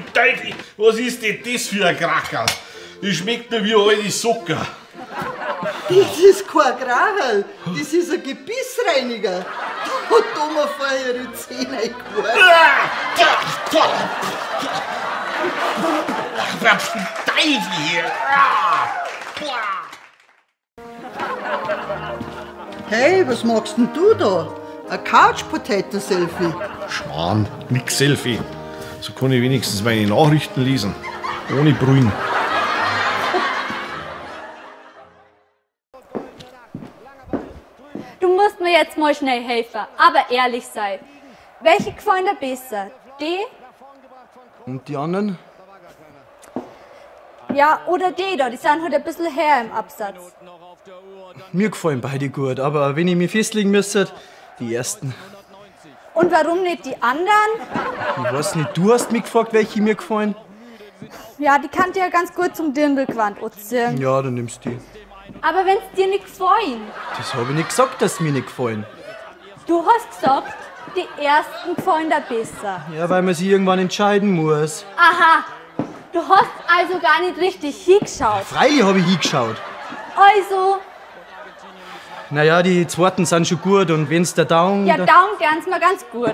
viel Teufel! Was ist denn das für ein Kracherl? Das schmeckt nur wie alte Socker. Das ist kein Kracherl, das ist ein Gebissreiniger. Da tun wir vorher die Zähne eingeworfen. Was für Teufel hier! Hey, was machst denn du da? Ein Couch-Potato-Selfie. Schwan, nix Selfie. So kann ich wenigstens meine Nachrichten lesen. Ohne Brühen. Du musst mir jetzt mal schnell helfen, aber ehrlich sein. Welche gefallen dir besser? Die? Und die anderen? Ja, oder die da, die sind halt ein bisschen her im Absatz. Mir gefallen beide gut, aber wenn ich mich festlegen müsste, die ersten. Und warum nicht die anderen? Ich weiß nicht, du hast mich gefragt, welche mir gefallen? Ja, die kann dir ja ganz gut zum Dirndlgewand anziehen. Ja, dann nimmst du die. Aber wenn's dir nicht gefallen? Das habe ich nicht gesagt, dass mir nicht gefallen. Du hast gesagt, die ersten gefallen dir besser. Ja, weil man sich irgendwann entscheiden muss. Aha, du hast also gar nicht richtig hingeschaut. Freilich habe ich hingeschaut. Also, Naja, die zweiten sind schon gut und wenn's der Daumen... ja, Daumen gern's mir ganz gut.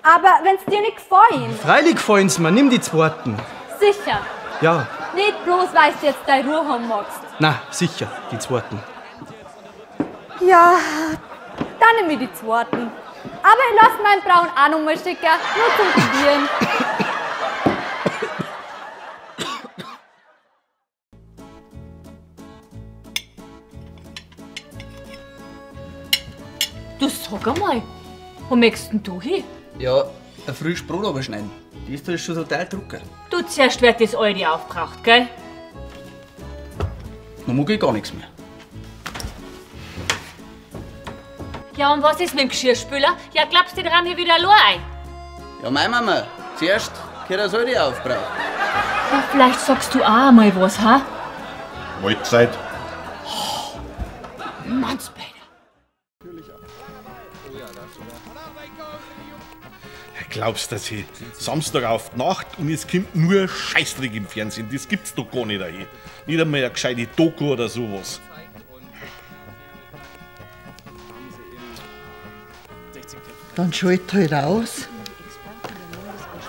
Aber wenn's dir nicht gefallen, Freilich gefallen's mir, nimm die zweiten. sicher. Ja, Nicht bloß, weil du jetzt deine Ruhe haben magst. na, sicher, die zweiten. Ja, dann nehm ich die zweiten. Aber ich lass meinen Braun auch noch mal schicken, nur zum Probieren. Du sag einmal, wo möchtest denn du hin? Ja, ein frisches Brot abschneiden. Das da ist schon total trocken. Du zuerst wird das alte aufgebraucht, gell? Dann mag ich gar nichts mehr. Ja, und was ist mit dem Geschirrspüler? Ja, klappst du dran hier wieder allein ein? Ja, meine Mama, zuerst gehört das alte aufgebraucht. Ja, vielleicht sagst du auch mal was, ha? Mahlzeit. Mannspeter. Glaubst du, dass ich Samstag auf die Nacht und es kommt nur Scheißdreck im Fernsehen? Das gibt's doch gar nicht dahin. Nicht einmal eine gescheite Doku oder sowas. Dann schalt halt aus.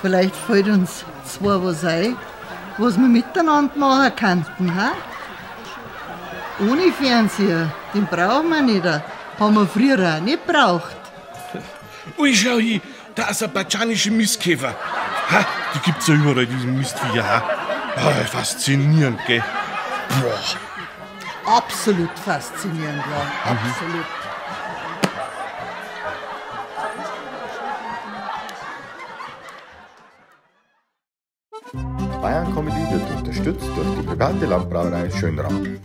Vielleicht fällt uns zwei was ein, was wir miteinander machen könnten, ha? Ohne Fernseher, den brauchen wir nicht. Haben wir früher auch nicht gebraucht. Ui, schau hin, der aserbaidschanische Mistkäfer. Ha, die gibt's ja überall, diese Mistviecher. Ha? Ah, faszinierend, gell? Boah. Absolut faszinierend, ja. Absolut. Bayern Comedy wird unterstützt durch die private Landbrauerei Schönraum.